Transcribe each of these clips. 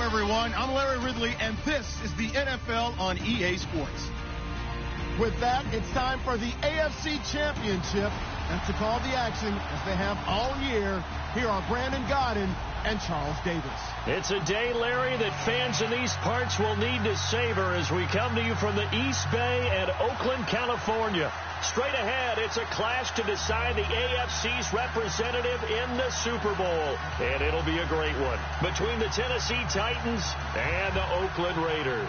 everyone. I'm Larry Ridley, and this is the NFL on EA Sports. With that, it's time for the AFC Championship. And to call the action, as they have all year, here are Brandon Godden and Charles Davis. It's a day, Larry, that fans in these parts will need to savor as we come to you from the East Bay and Oakland, California. Straight ahead, it's a clash to decide the AFC's representative in the Super Bowl. And it'll be a great one between the Tennessee Titans and the Oakland Raiders.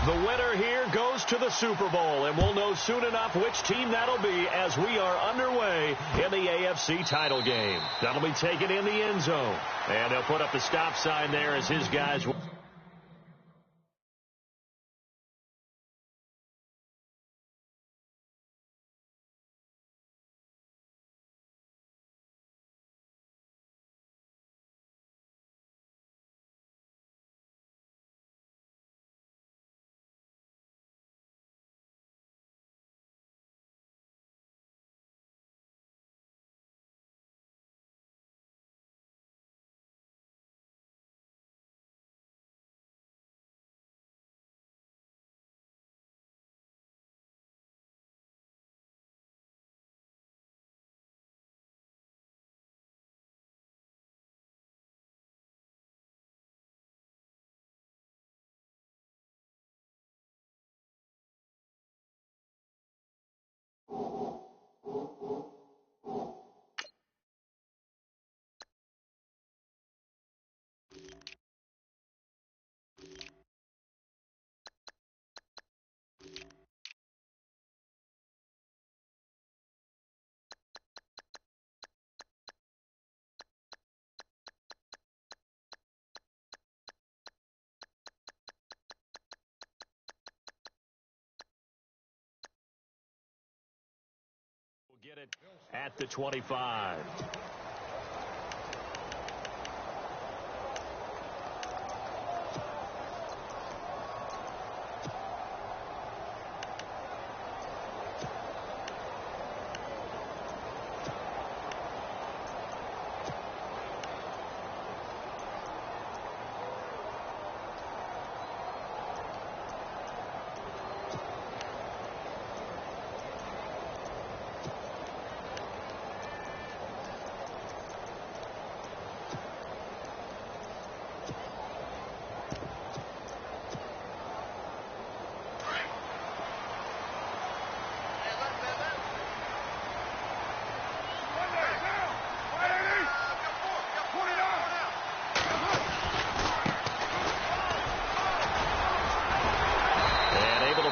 The winner here goes to the Super Bowl, and we'll know soon enough which team that'll be as we are underway in the AFC title game. That'll be taken in the end zone, and they'll put up the stop sign there as his guys will. Get it at the 25.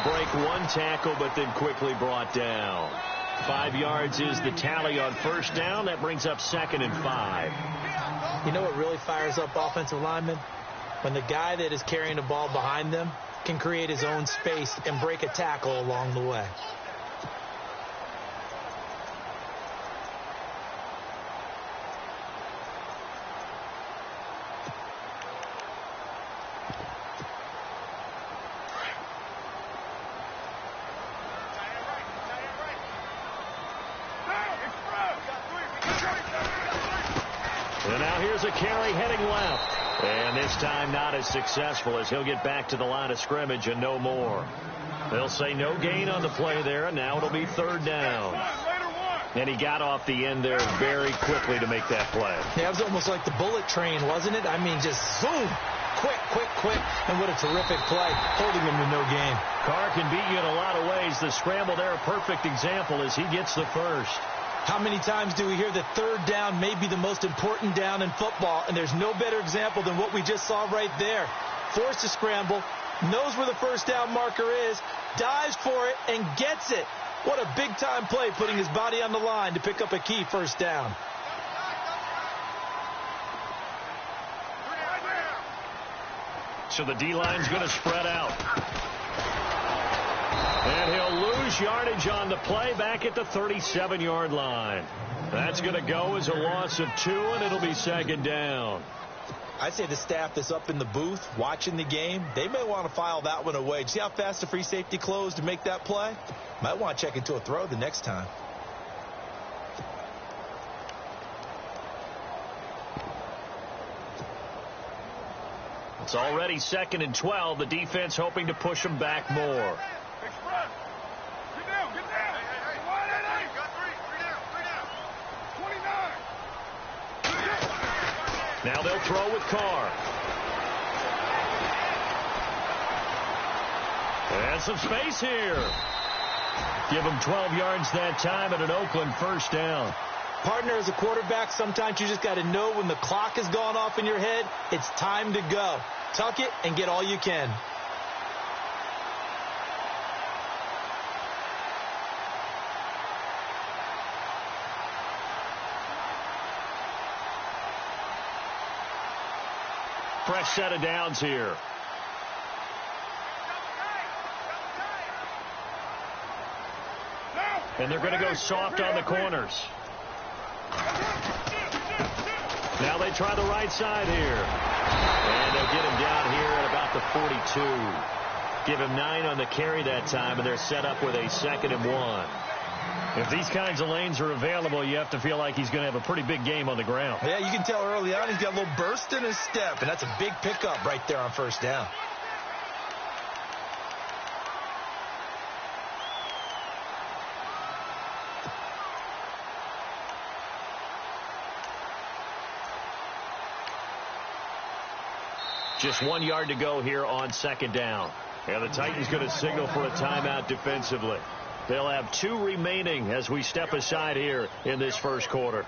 Break one tackle, but then quickly brought down. 5 yards is the tally on first down. That brings up 2nd and 5. You know what really fires up offensive linemen? When the guy that is carrying the ball behind them can create his own space and break a tackle along the way. And now here's a carry heading left. And this time not as successful as he'll get back to the line of scrimmage and no more. They'll say no gain on the play there, and now it'll be 3rd down. And he got off the end there very quickly to make that play. Yeah, it was almost like the bullet train, wasn't it? I mean, just boom, quick, and what a terrific play, holding him to no gain. Carr can beat you in a lot of ways. The scramble there, a perfect example as he gets the first. How many times do we hear that 3rd down may be the most important down in football, and there's no better example than what we just saw right there. Forced to scramble, knows where the first down marker is, dives for it, and gets it. What a big-time play, putting his body on the line to pick up a key first down. So the D-line's going to spread out. And he'll lose yardage on the play back at the 37-yard line. That's going to go as a loss of 2, and it'll be second down. I'd say the staff that's up in the booth watching the game, they may want to file that one away. See how fast the free safety closed to make that play? Might want to check into a throw the next time. It's already 2nd and 12. The defense hoping to push them back more. Now they'll throw with Carr. And some space here. Give him 12 yards that time at an Oakland first down. Partner, as a quarterback, sometimes you just got to know when the clock has gone off in your head, it's time to go. Tuck it and get all you can. Fresh set of downs here. And they're going to go soft on the corners. Now they try the right side here. And they'll get him down here at about the 42. Give him 9 on the carry that time, and they're set up with a 2nd and 1. If these kinds of lanes are available, you have to feel like he's going to have a pretty big game on the ground. Yeah, you can tell early on he's got a little burst in his step, and that's a big pickup right there on first down. Just 1 yard to go here on 2nd down. And the Titans going to signal for a timeout defensively. They'll have 2 remaining as we step aside here in this first quarter.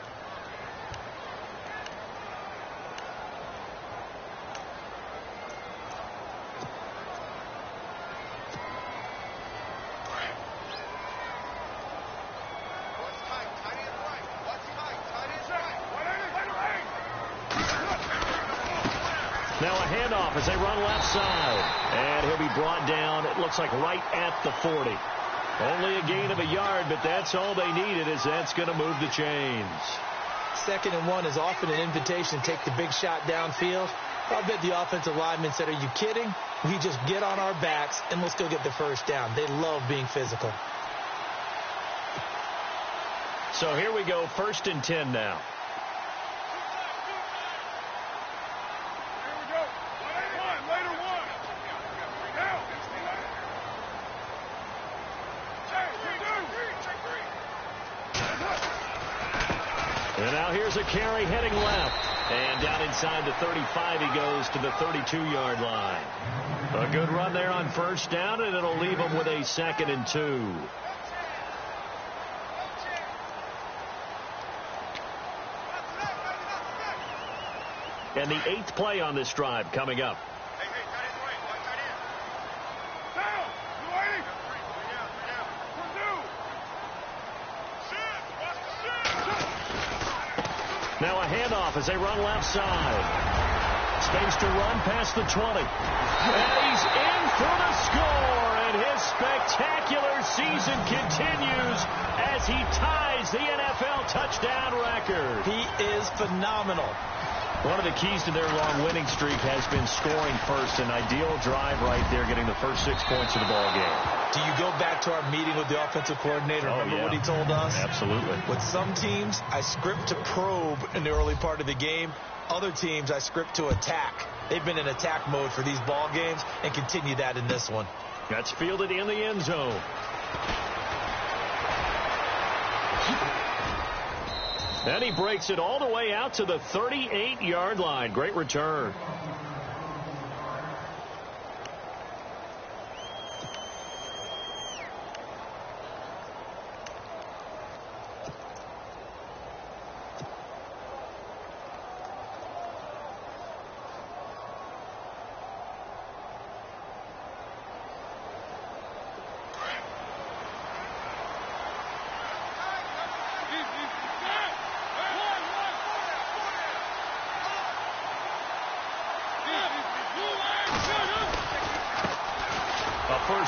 Now a handoff as they run left side. And he'll be brought down, it looks like right at the 40. Only a gain of a yard, but that's all they needed, as that's going to move the chains. 2nd and 1 is often an invitation to take the big shot downfield. I bet the offensive lineman said, are you kidding? We just get on our backs and let's go get the first down. They love being physical. So here we go, 1st and 10 now. And now here's a carry heading left. And down inside the 35, he goes to the 32-yard line. A good run there on first down, and it'll leave him with a 2nd and 2. And the 8th play on this drive coming up. Now a handoff as they run left side. Space to run past the 20. And he's in for the score. And his spectacular season continues as he ties the NFL touchdown record. He is phenomenal. One of the keys to their long winning streak has been scoring first. An ideal drive right there, getting the first 6 points of the ball game. Do you go back to our meeting with the offensive coordinator? Remember what he told us? Absolutely. With some teams, I script to probe in the early part of the game. Other teams, I script to attack. They've been in attack mode for these ball games and continue that in this one. That's fielded in the end zone. And he breaks it all the way out to the 38-yard line. Great return.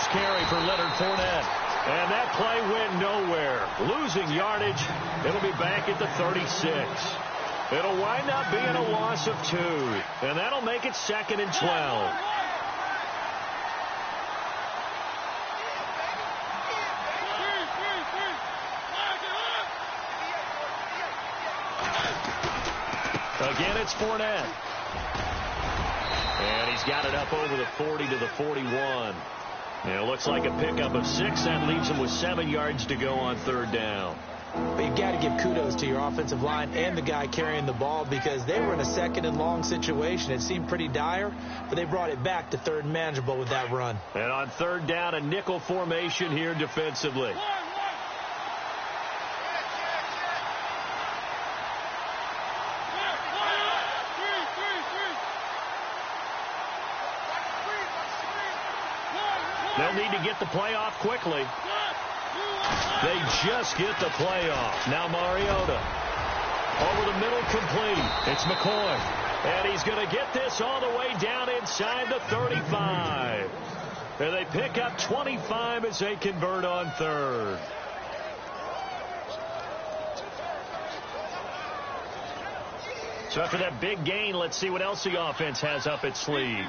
first carry for Leonard Fournette. And that play went nowhere. Losing yardage. It'll be back at the 36. It'll wind up being a loss of 2. And that'll make it 2nd and 12. Again, it's Fournette. And he's got it up over the 40 to the 41. And it looks like a pickup of 6. That leaves him with 7 yards to go on 3rd down. But you've got to give kudos to your offensive line and the guy carrying the ball because they were in a 2nd and long situation. It seemed pretty dire, but they brought it back to 3rd and manageable with that run. And on 3rd down, a nickel formation here defensively. They'll need to get the play off quickly. They just get the play off. Now Mariota. Over the middle, complete. It's McCoy. And he's going to get this all the way down inside the 35. And they pick up 25 as they convert on 3rd. So after that big gain, let's see what else the offense has up its sleeve.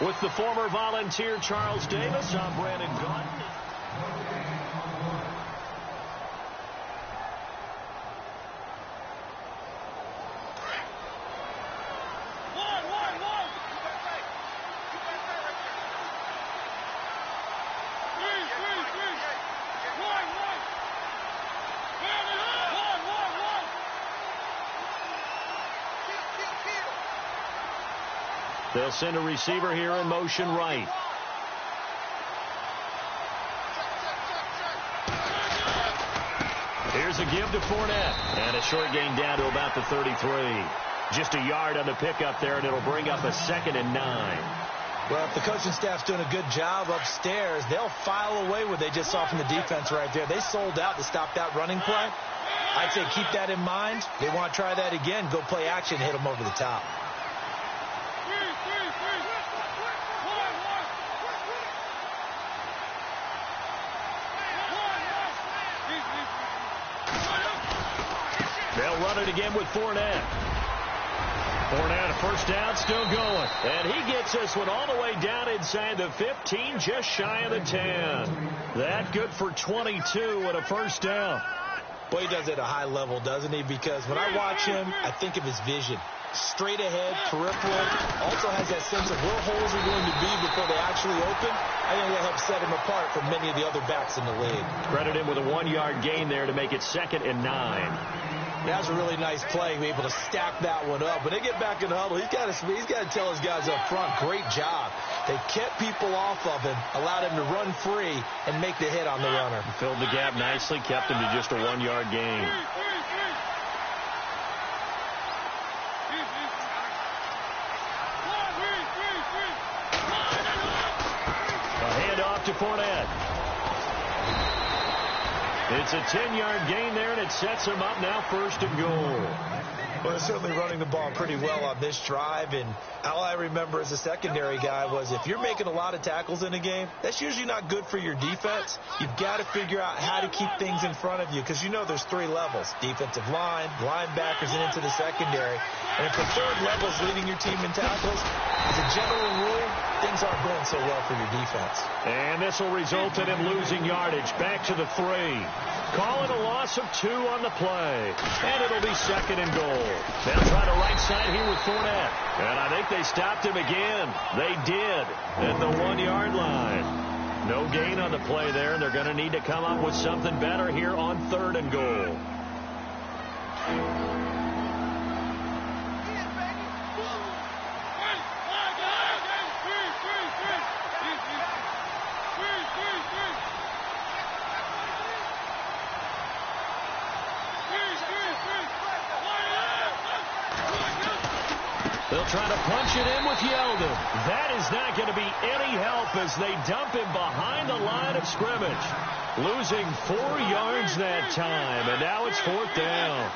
With the former Volunteer Charles Davis, I'm Brandon Gaudin. They'll send a receiver here in motion right. Here's a give to Fournette. And a short gain down to about the 33. Just a yard on the pickup there, and it'll bring up a 2nd and 9. Well, if the coaching staff's doing a good job upstairs, they'll file away what they just saw from the defense right there. They sold out to stop that running play. I'd say keep that in mind. They want to try that again. Go play action, hit them over the top. They'll run it again with Fournette. Fournette, a first down, still going. And he gets this one all the way down inside the 15, just shy of the 10. That good for 22 and a first down. Boy, he does it at a high level, doesn't he? Because when I watch him, I think of his vision. Straight ahead, peripheral. Also has that sense of where holes are going to be before they actually open. I think that helps set him apart from many of the other backs in the league. Credit him with a 1-yard gain there to make it 2nd and 9. That was a really nice play, be able to stack that one up. When they get back in the huddle, he's got to tell his guys up front, great job. They kept people off of him, allowed him to run free, and make the hit on the runner. Filled the gap nicely, kept him to just a 1-yard gain. A handoff to Fournette. It's a 10-yard gain there, and it sets him up now 1st and goal. Well, they're certainly running the ball pretty well on this drive, and all I remember as a secondary guy was if you're making a lot of tackles in a game, that's usually not good for your defense. You've got to figure out how to keep things in front of you because you know there's 3 levels, defensive line, linebackers, and into the secondary. And if the 3rd level is leading your team in tackles, as a general rule, things aren't going so well for your defense. And this will result in him losing yardage back to the 3. Call it a loss of 2 on the play. And it'll be 2nd and goal. They'll try the right side here with Fournette. And I think they stopped him again. They did at the 1-yard line. No gain on the play there, and they're going to need to come up with something better here on 3rd and goal. They'll try to punch it in with Yeldon. That is not going to be any help as they dump him behind the line of scrimmage. Losing 4 yards that time, and now it's 4th down.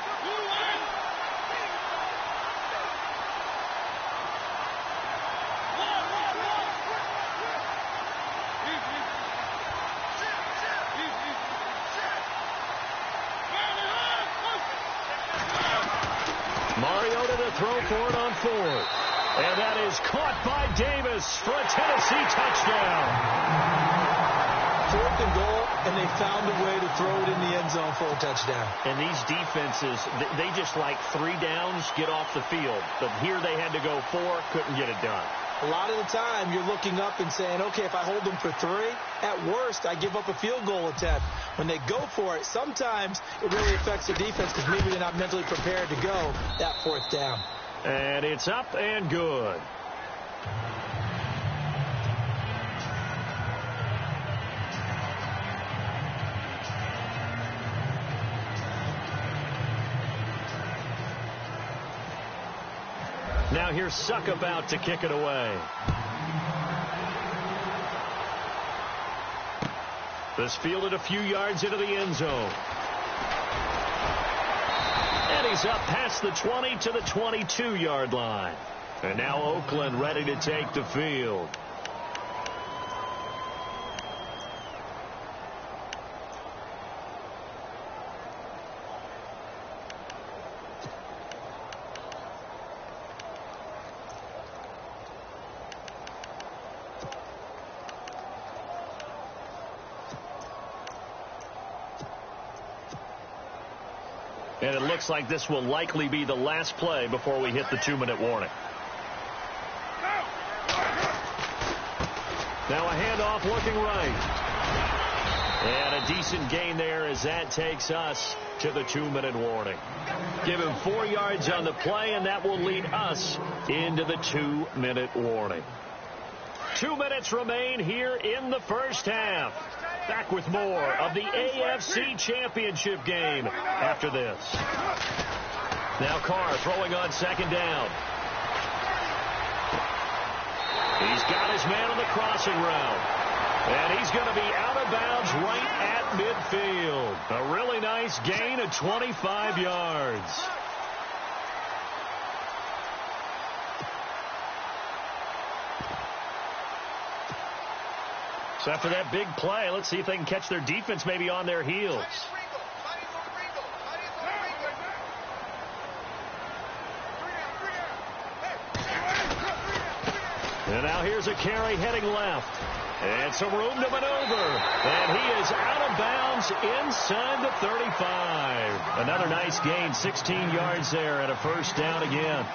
throw for it on fourth. And that is caught by Davis for a Tennessee touchdown. 4th and goal, and they found a way to throw it in the end zone for a touchdown. And these defenses, they just like 3 downs, get off the field. But here they had to go 4, couldn't get it done. A lot of the time, you're looking up and saying, okay, if I hold them for 3, at worst, I give up a field goal attempt. When they go for it, sometimes it really affects the defense because maybe they're not mentally prepared to go that 4th down. And it's up and good. Now here's Suck about to kick it away. This fielded a few yards into the end zone. And he's up past the 20 to the 22-yard line. And now Oakland ready to take the field. And it looks like this will likely be the last play before we hit the 2-minute warning. Now a handoff looking right. And a decent gain there as that takes us to the 2-minute warning. Give him 4 yards on the play, and that will lead us into the 2-minute warning. 2 minutes remain here in the first half. Back with more of the AFC Championship game after this. Now Carr throwing on 2nd down. He's got his man on the crossing route. And he's going to be out of bounds right at midfield. A really nice gain of 25 yards. So after that big play, let's see if they can catch their defense maybe on their heels. And now here's a carry heading left. And some room to maneuver. And he is out of bounds inside the 35. Another nice gain, 16 yards there and a first down again.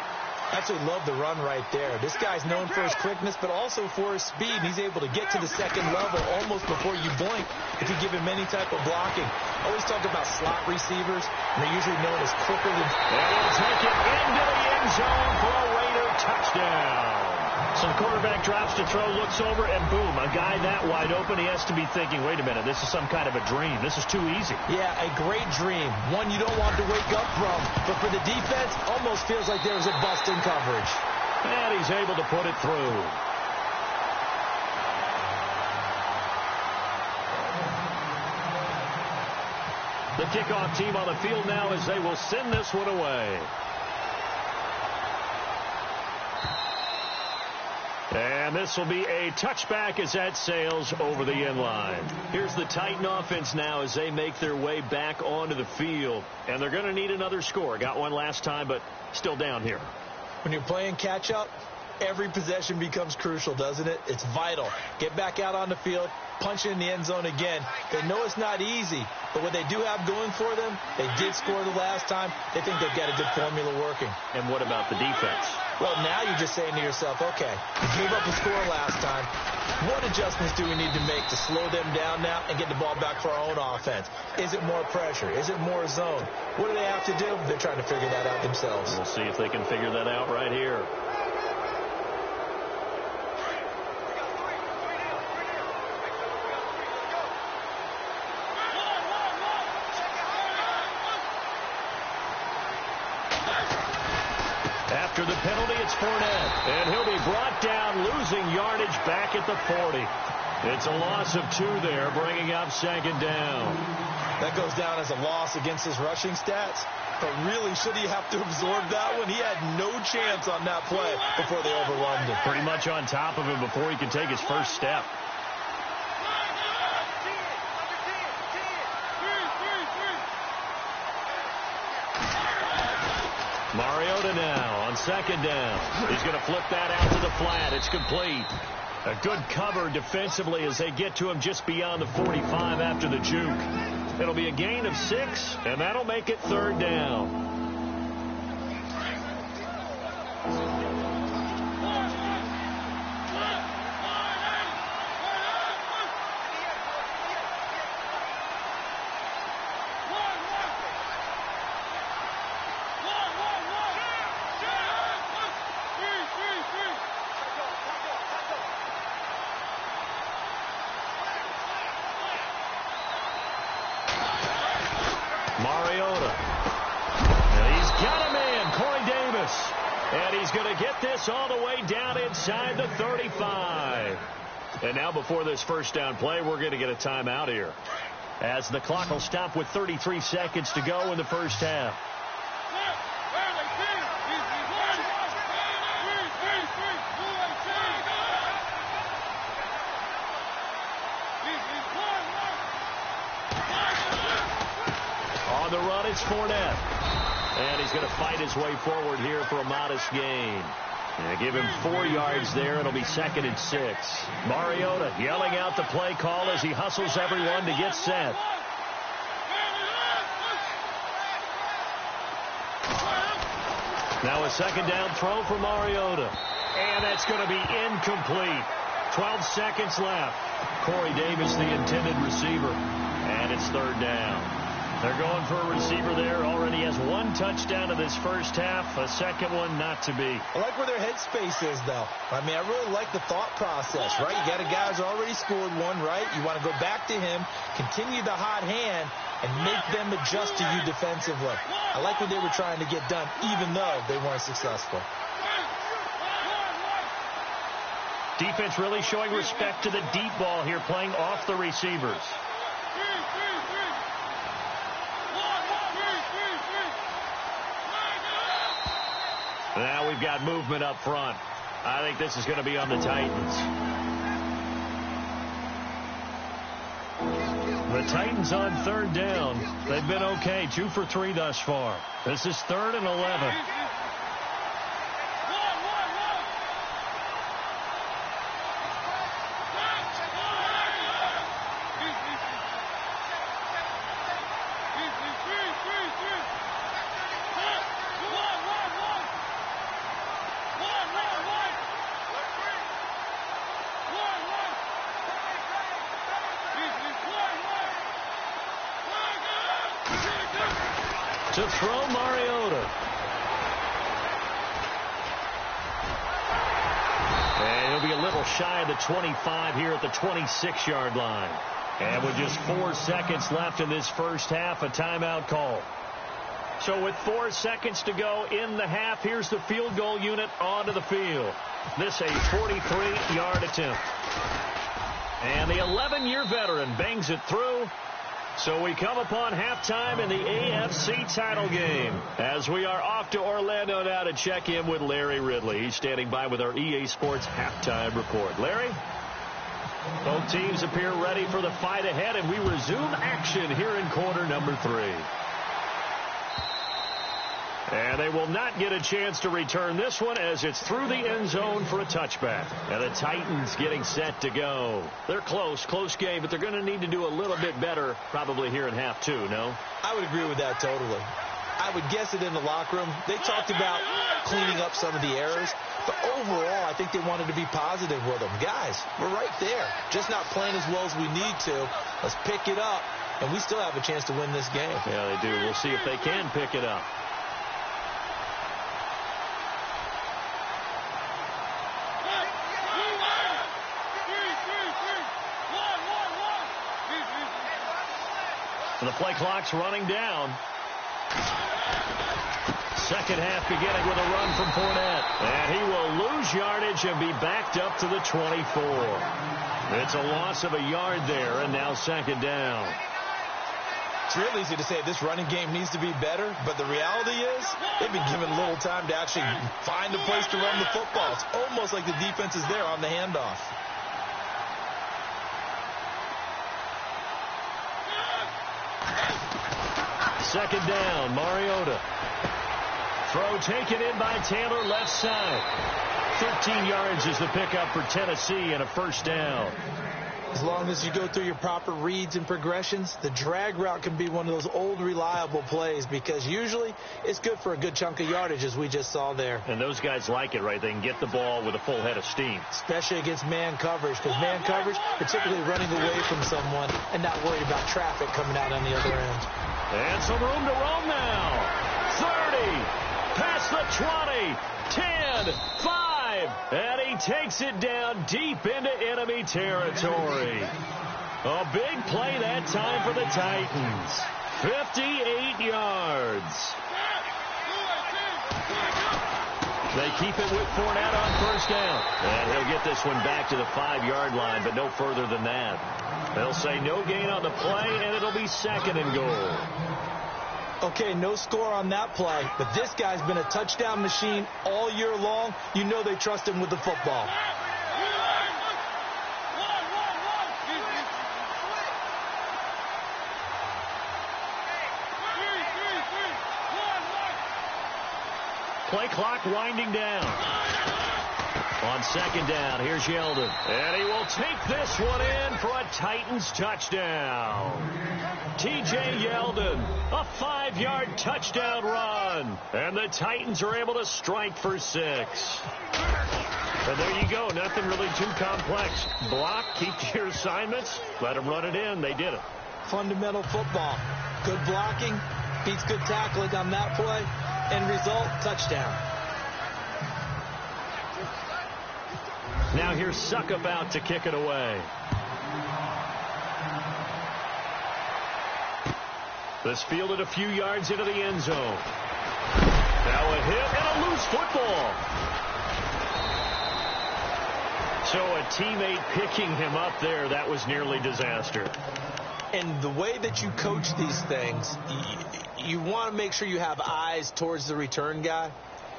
Absolutely love the run right there. This guy's known for his quickness, but also for his speed. He's able to get to the 2nd level almost before you blink if you give him any type of blocking. I always talk about slot receivers, and they're usually known as quicker than... And he'll take it into the end zone for a Raider touchdown. So the quarterback drops to throw, looks over, and boom, a guy that wide open, he has to be thinking, wait a minute, this is some kind of a dream. This is too easy. Yeah, a great dream. One you don't want to wake up from. But for the defense, almost feels like there was a bust in coverage. And he's able to put it through. The kickoff team on the field now as they will send this one away. And this will be a touchback as that sails over the end line. Here's the Titan offense now as they make their way back onto the field. And they're going to need another score. Got one last time, but still down here. When you're playing catch-up, every possession becomes crucial, doesn't it? It's vital. Get back out on the field, punch it in the end zone again. They know it's not easy, but what they do have going for them, they did score the last time. They think they've got a good formula working. And what about the defense? Well, now you're just saying to yourself, okay, we gave up a score last time. What adjustments do we need to make to slow them down now and get the ball back for our own offense? Is it more pressure? Is it more zone? What do they have to do? They're trying to figure that out themselves. We'll see if they can figure that out right here. After the penalty, it's Fournette. And he'll be brought down, losing yardage back at the 40. It's a loss of 2 there, bringing up 2nd down. That goes down as a loss against his rushing stats. But really, should he have to absorb that one? He had no chance on that play before they overrun him. Pretty much on top of him before he could take his first step. Mariota now on second down. He's going to flip that out to the flat. It's complete. A good cover defensively as they get to him just beyond the 45 after the juke. It'll be a gain of 6, and that'll make it third down. Mariota. And he's got a man, Corey Davis. And he's going to get this all the way down inside the 35. And now before this first down play, we're going to get a timeout here, as the clock will stop with 33 seconds to go in the first half. On the run, it's Fournette. And he's going to fight his way forward here for a modest gain. And give him 4 yards there. It'll be 2nd and 6. Mariota yelling out the play call as he hustles everyone to get set. Now a second down throw for Mariota. And that's going to be incomplete. 12 seconds left. Corey Davis, the intended receiver. And it's third down. They're going for a receiver there. Already has 1 touchdown in this first half. A second one not to be. I like where their headspace is, though. I mean, I really like the thought process, right? You got a guy who's already scored 1, right? You want to go back to him, continue the hot hand, and make them adjust to you defensively. I like what they were trying to get done, even though they weren't successful. Defense really showing respect to the deep ball here, playing off the receivers. Now we've got movement up front. I think this is going to be on the Titans. The Titans on third down. They've been okay, 2 for 3 thus far. This is 3rd and 11. To throw, Mariota. And he'll be a little shy of the 25 here at the 26-yard line. And with just 4 seconds left in this first half, a timeout call. So with 4 seconds to go in the half, here's the field goal unit onto the field. This a 43-yard attempt. And the 11-year veteran bangs it through. So we come upon halftime in the AFC title game, as we are off to Orlando now to check in with Larry Ridley. He's standing by with our EA Sports halftime report. Larry? Both teams appear ready for the fight ahead, and we resume action here in quarter number 3. And they will not get a chance to return this one, as it's through the end zone for a touchback. And the Titans getting set to go. They're close game, but they're going to need to do a little bit better probably here in half 2, no? I would agree with that totally. I would guess it in the locker room. They talked about cleaning up some of the errors, but overall I think they wanted to be positive with them. Guys, we're right there. Just not playing as well as we need to. Let's pick it up, and we still have a chance to win this game. Yeah, they do. We'll see if they can pick it up. The play clock's running down. Second half beginning with a run from Fournette. And he will lose yardage and be backed up to the 24. It's a loss of a yard there, and now second down. It's real easy to say this running game needs to be better, but the reality is they've been given little time to actually find a place to run the football. It's almost like the defense is there on the handoff. Second down, Mariota. Throw taken in by Taylor, left side. 13 yards is the pickup for Tennessee and a first down. As long as you go through your proper reads and progressions, the drag route can be one of those old reliable plays because usually it's good for a good chunk of yardage, as we just saw there. And those guys like it, right? They can get the ball with a full head of steam. Especially against man coverage, because man coverage, particularly running away from someone and not worried about traffic coming out on the other end. And some room to roam now. 30, past the 20, 10, 5. And he takes it down deep into enemy territory. A big play that time for the Titans. 58 yards. They keep it with Fournette on first down. And he'll get this one back to the 5-yard line, but no further than that. They'll say no gain on the play, and it'll be second and goal. Okay, no score on that play, but this guy's been a touchdown machine all year long. You know they trust him with the football. Play clock winding down. On second down, here's Yeldon. And he will take this one in for a Titans touchdown. T.J. Yeldon, a 5-yard touchdown run. And the Titans are able to strike for 6. And there you go. Nothing really too complex. Block, keep to your assignments, let them run it in. They did it. Fundamental football. Good blocking, beats good tackling on that play. End result, touchdown. Now here's Suckup out to kick it away. This fielded a few yards into the end zone. Now a hit and a loose football. So a teammate picking him up there, that was nearly disaster. And the way that you coach these things, you want to make sure you have eyes towards the return guy,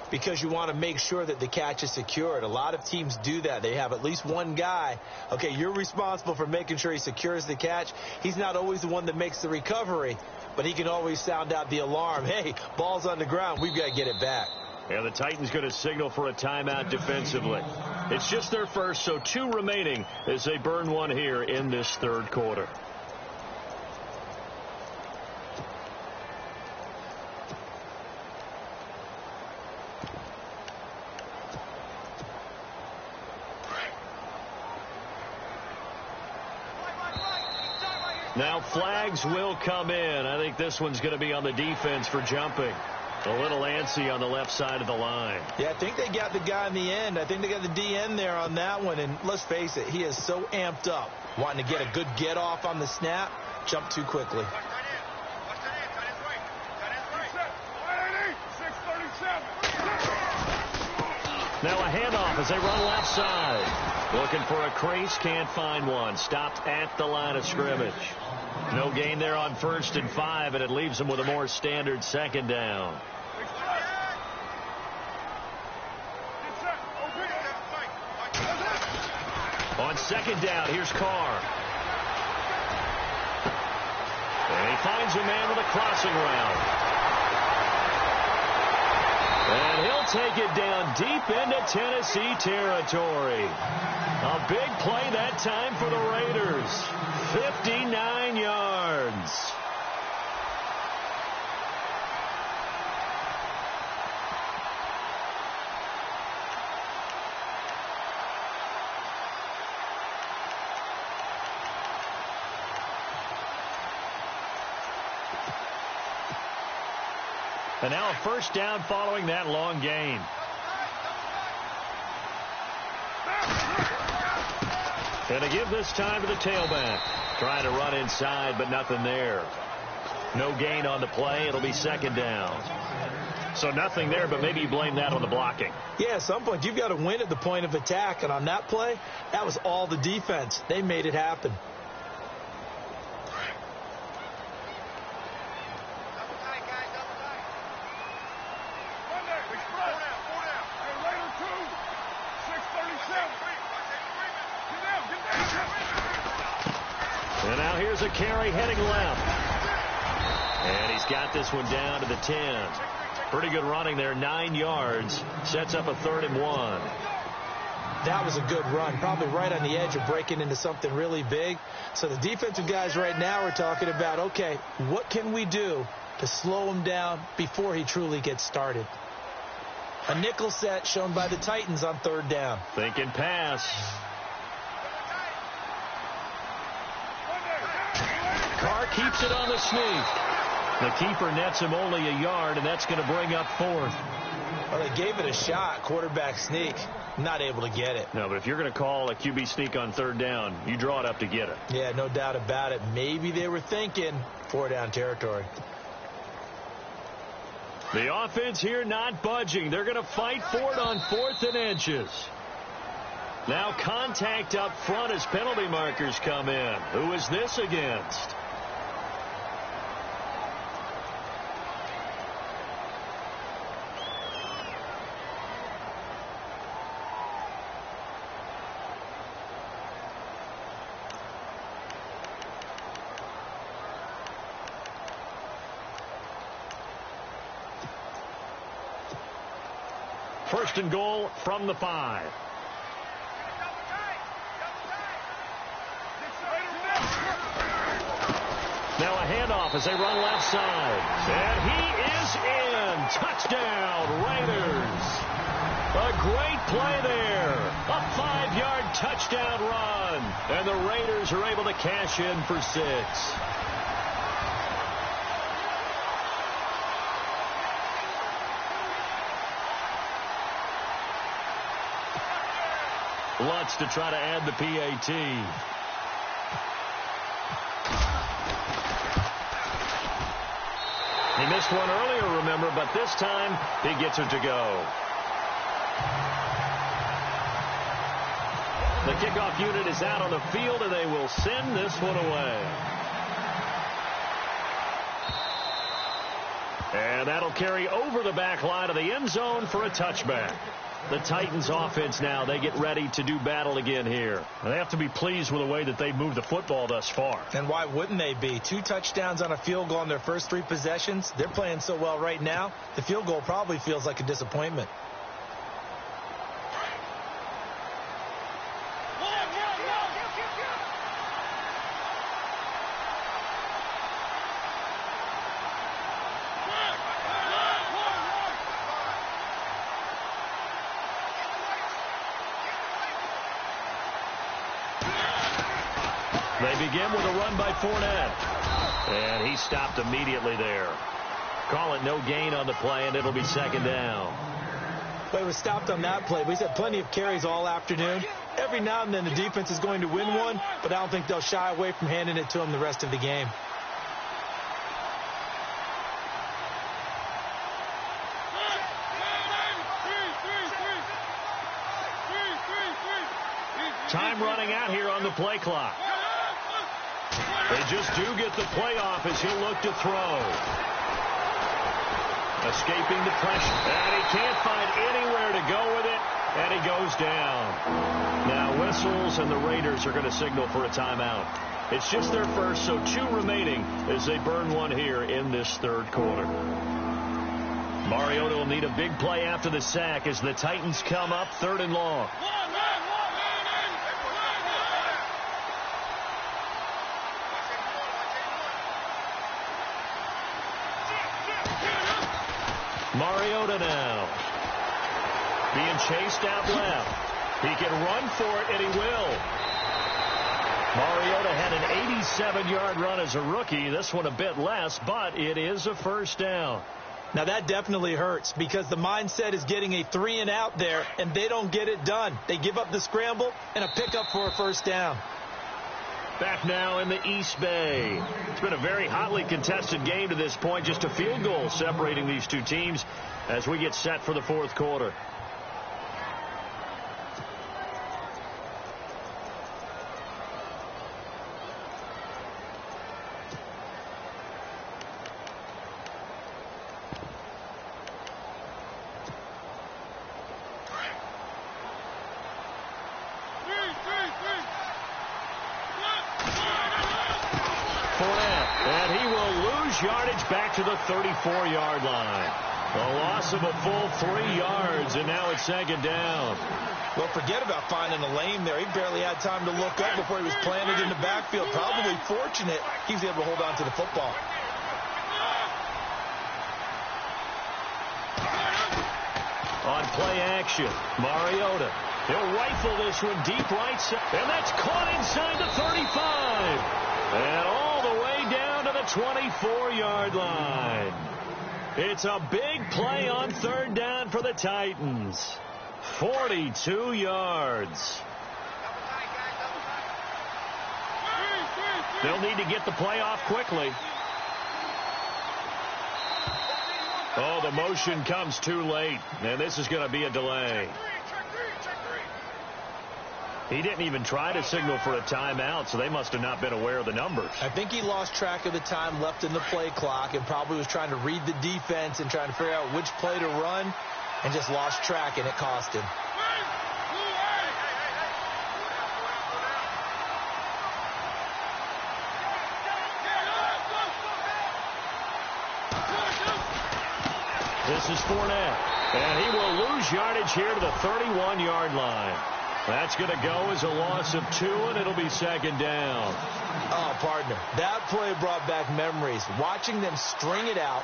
because you want to make sure that the catch is secured. A lot of teams do that. They have at least one guy. Okay, you're responsible for making sure he secures the catch. He's not always the one that makes the recovery, but he can always sound out the alarm. Hey, ball's on the ground. We've got to get it back. Yeah, the Titans going to signal for a timeout defensively. It's just their first, so 2 remaining as they burn one here in this third quarter. Now flags will come in. I think this one's going to be on the defense for jumping. A little antsy on the left side of the line. Yeah, I think they got the guy in the end. I think they got the DN there on that one. And let's face it, he is so amped up, wanting to get a good get off on the snap, jump too quickly. Now a handoff as they run left side. Looking for a crease, can't find one. Stopped at the line of scrimmage. No gain there on 1st and 5, and it leaves them with a more standard second down. On second down, here's Carr. And he finds a man with a crossing route. And he'll take it down deep into Tennessee territory. A big play that time for the Raiders. 59 yards. And now a first down following that long gain. And to give this time to the tailback. Trying to run inside, but nothing there. No gain on the play. It'll be second down. So nothing there, but maybe you blame that on the blocking. Yeah, at some point you've got to win at the point of attack. And on that play, that was all the defense. They made it happen. And now here's a carry heading left. And he's got this one down to the 10. Pretty good running there, 9 yards. Sets up a 3rd and 1. That was a good run, probably right on the edge of breaking into something really big. So the defensive guys right now are talking about, okay, what can we do to slow him down before he truly gets started? A nickel set shown by the Titans on 3rd down. Thinking pass. Carr keeps it on the sneak. The keeper nets him only a yard, and that's going to bring up 4th. Well, they gave it a shot, quarterback sneak. Not able to get it. No, but if you're going to call a QB sneak on 3rd down, you draw it up to get it. Yeah, no doubt about it. Maybe they were thinking 4-down territory. The offense here not budging. They're going to fight for it on 4th and inches. Now contact up front as penalty markers come in. Who is this against? First and goal from the 5. Now a handoff as they run left side. And he is in. Touchdown, Raiders. A great play there. A 5-yard touchdown run. And the Raiders are able to cash in for 6. Lutz to try to add the PAT. He missed one earlier, remember, but this time he gets it to go. The kickoff unit is out on the field, and they will send this one away. And that'll carry over the back line of the end zone for a touchback. The Titans offense now, they get ready to do battle again here. They have to be pleased with the way that they moved the football thus far. And why wouldn't they be? 2 touchdowns on a field goal in their first 3 possessions. They're playing so well right now, the field goal probably feels like a disappointment. They begin with a run by Fournette. And he stopped immediately there. Call it no gain on the play, and it'll be 2nd down. Well, he was stopped on that play. He's had plenty of carries all afternoon. Every now and then the defense is going to win one, but I don't think they'll shy away from handing it to him the rest of the game. Time running out here on the play clock. They just do get the play off as he'll look to throw. Escaping the pressure. And he can't find anywhere to go with it. And he goes down. Now whistles, and the Raiders are going to signal for a timeout. It's just their first, so 2 remaining as they burn one here in this 3rd quarter. Mariota will need a big play after the sack as the Titans come up 3rd and long. Mariota now. Being chased out left. He can run for it, and he will. Mariota had an 87-yard run as a rookie. This one a bit less, but it is a 1st down. Now that definitely hurts because the mindset is getting a 3-and-out there, and they don't get it done. They give up the scramble and a pickup for a 1st down. Back now in the East Bay. It's been a very hotly contested game to this point. Just a field goal separating these 2 teams as we get set for the 4th quarter. And he will lose yardage back to the 34-yard line. A loss of a full 3 yards, and now it's second down. Well, forget about finding a lane there. He barely had time to look up before he was planted in the backfield. Probably fortunate he was able to hold on to the football. On play action, Mariota. He'll rifle this one deep right side, and that's caught inside the 35. And all the way down to the 24-yard line. It's a big play on third down for the Titans. 42 yards. They'll need to get the play off quickly. Oh, the motion comes too late, and this is going to be a delay. He didn't even try to signal for a timeout, so they must have not been aware of the numbers. I think he lost track of the time left in the play clock and probably was trying to read the defense and trying to figure out which play to run and just lost track, and it cost him. This is Fournette, and he will lose yardage here to the 31-yard line. That's going to go as a loss of 2, and it'll be second down. Oh, partner, that play brought back memories. Watching them string it out,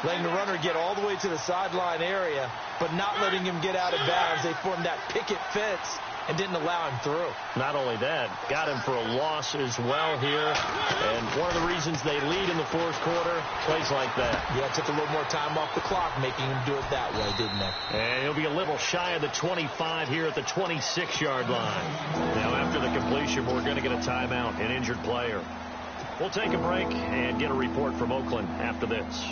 letting the runner get all the way to the sideline area, but not letting him get out of bounds. They formed that picket fence and didn't allow him through. Not only that, got him for a loss as well here. And one of the reasons they lead in the fourth quarter, plays like that. Yeah, took a little more time off the clock, making him do it that way, didn't they? And he'll be a little shy of the 25 here at the 26-yard line. Now, after the completion, we're going to get a timeout, an injured player. We'll take a break and get a report from Oakland after this.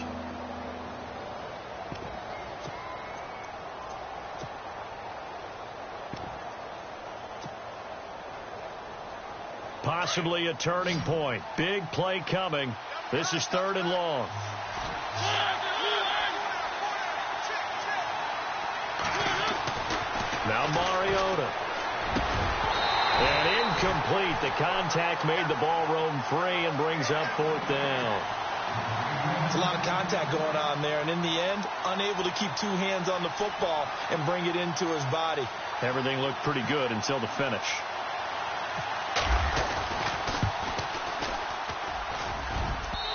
Possibly a turning point. Big play coming. This is 3rd and long. Now Mariota. And incomplete. The contact made the ball roam free and brings up 4th down. It's a lot of contact going on there, and in the end, unable to keep 2 hands on the football and bring it into his body. Everything looked pretty good until the finish.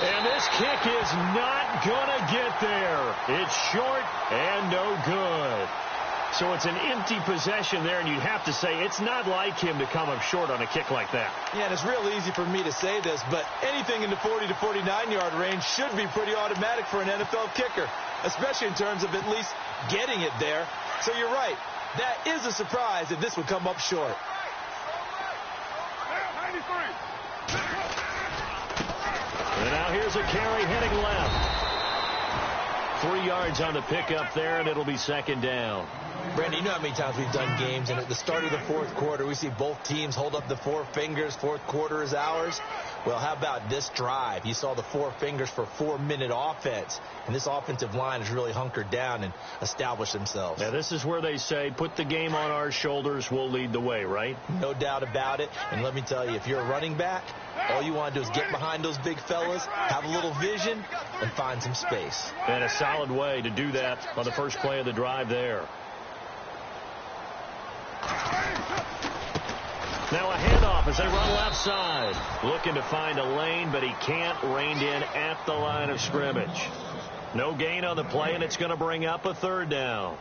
And this kick is not going to get there. It's short and no good. So it's an empty possession there, and you'd have to say it's not like him to come up short on a kick like that. Yeah, and it's real easy for me to say this, but anything in the 40 to 49-yard range should be pretty automatic for an NFL kicker, especially in terms of at least getting it there. So you're right. That is a surprise if this would come up short. And now here's a carry heading left. 3 yards on the pickup there, and it'll be second down. Brandon, you know how many times we've done games, and at the start of the fourth quarter, we see both teams hold up the 4 fingers. Fourth quarter is ours. Well, how about this drive? You saw the 4 fingers for 4-minute offense, and this offensive line has really hunkered down and established themselves. Now, this is where they say, put the game on our shoulders, we'll lead the way, right? No doubt about it. And let me tell you, if you're a running back, all you want to do is get behind those big fellas, have a little vision, and find some space. And a solid way to do that on the first play of the drive there. Now a handoff as they run left side. Looking to find a lane, but he can't. Reined in at the line of scrimmage. No gain on the play, and it's going to bring up a 3rd down.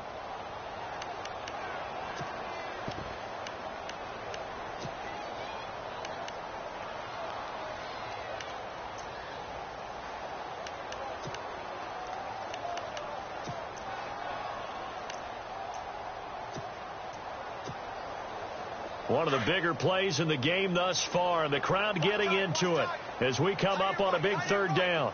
One of the bigger plays in the game thus far, and the crowd getting into it as we come up on a big 3rd down.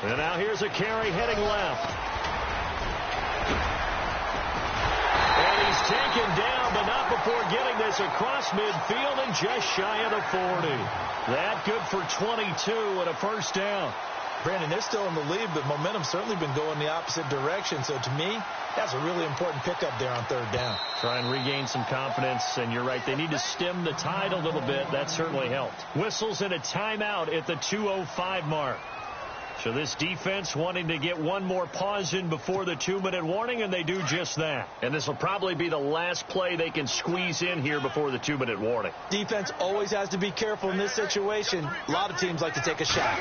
And now here's a carry heading left. And he's taken down, but not before getting this across midfield and just shy of the 40. That good for 22 and a 1st down. Brandon, they're still in the lead, but momentum's certainly been going the opposite direction. So to me, that's a really important pickup there on third down. Try and regain some confidence, and you're right. They need to stem the tide a little bit. That certainly helped. Whistles and a timeout at the 2:05 mark. So this defense wanting to get one more pause in before the 2-minute warning, and they do just that. And this will probably be the last play they can squeeze in here before the 2-minute warning. Defense always has to be careful in this situation. A lot of teams like to take a shot.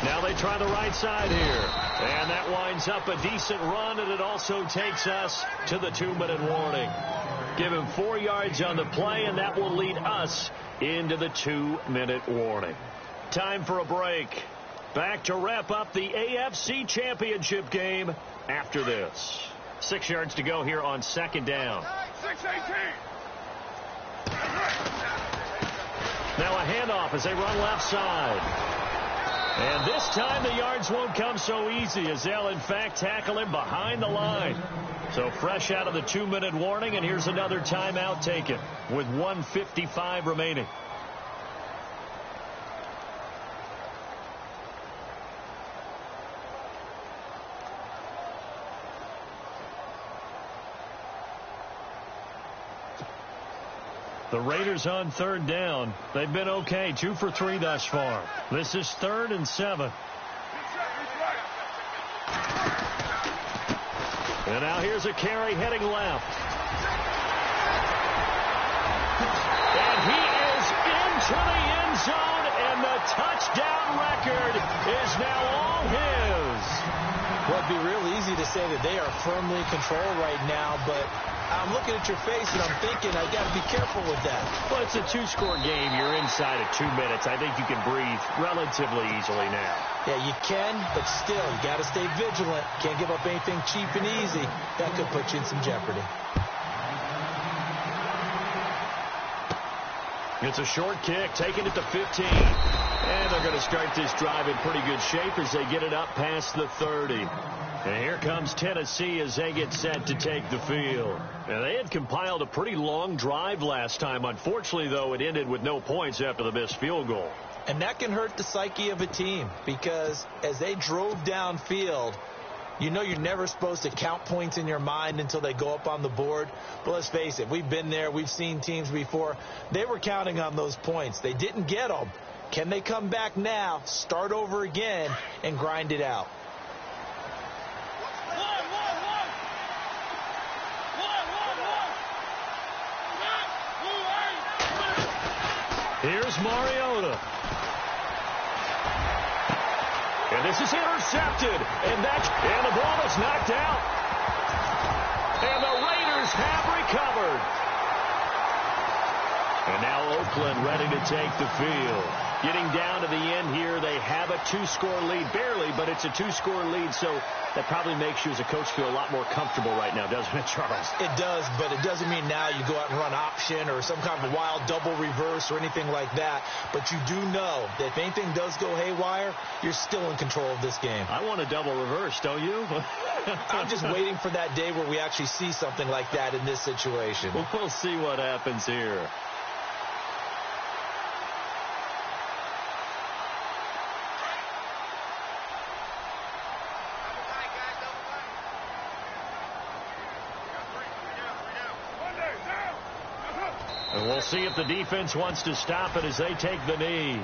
Now they try the right side here. And that winds up a decent run, and it also takes us to the 2-minute warning. Give him 4 yards on the play, and that will lead us into the 2-minute warning. Time for a break. Back to wrap up the AFC Championship game after this. 6 yards to go here on second down. 6-18. Now a handoff as they run left side. And this time the yards won't come so easy as they'll, in fact, tackle him behind the line. So fresh out of the 2-minute warning, and here's another timeout taken with 1:55 remaining. The Raiders on third down. They've been okay, 2 for 3 thus far. This is 3rd and 7. And now here's a carry heading left. And he is into the end zone, and the touchdown record is now all his. Well, it'd be real easy to say that they are firmly in control right now, but I'm looking at your face and I'm thinking I got to be careful with that. Well, it's a 2-score game. You're inside of 2 minutes. I think you can breathe relatively easily now. Yeah, you can, but still, you got to stay vigilant. Can't give up anything cheap and easy. That could put you in some jeopardy. It's a short kick, taking it to 15. And they're going to start this drive in pretty good shape as they get it up past the 30. And here comes Tennessee as they get set to take the field. And they had compiled a pretty long drive last time. Unfortunately, though, it ended with no points after the missed field goal. And that can hurt the psyche of a team because as they drove downfield, you know you're never supposed to count points in your mind until they go up on the board. But let's face it, we've been there. We've seen teams before. They were counting on those points. They didn't get them. Can they come back now, start over again, and grind it out? Here's Mariota. And this is intercepted. And the ball is knocked out. And the Raiders have recovered. And now Oakland ready to take the field. Getting down to the end here, they have a 2-score lead. Barely, but it's a 2-score lead, so that probably makes you as a coach feel a lot more comfortable right now, doesn't it, Charles? It does, but it doesn't mean now you go out and run option or some kind of wild double reverse or anything like that. But you do know that if anything does go haywire, you're still in control of this game. I want a double reverse, don't you? I'm just waiting for that day where we actually see something like that in this situation. We'll see what happens here. And we'll see if the defense wants to stop it as they take the knee.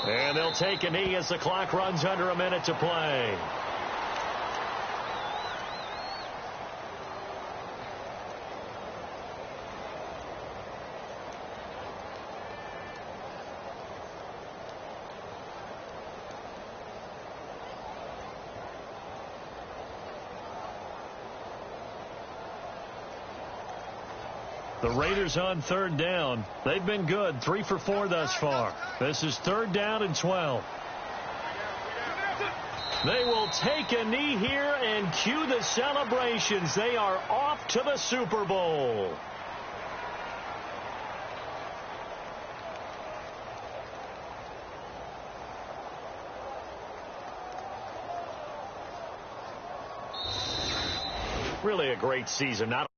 And they'll take a knee as the clock runs under a minute to play. The Raiders on third down. They've been good, 3 for 4 thus far. This is 3rd down and 12. They will take a knee here and cue the celebrations. They are off to the Super Bowl. Really a great season. Not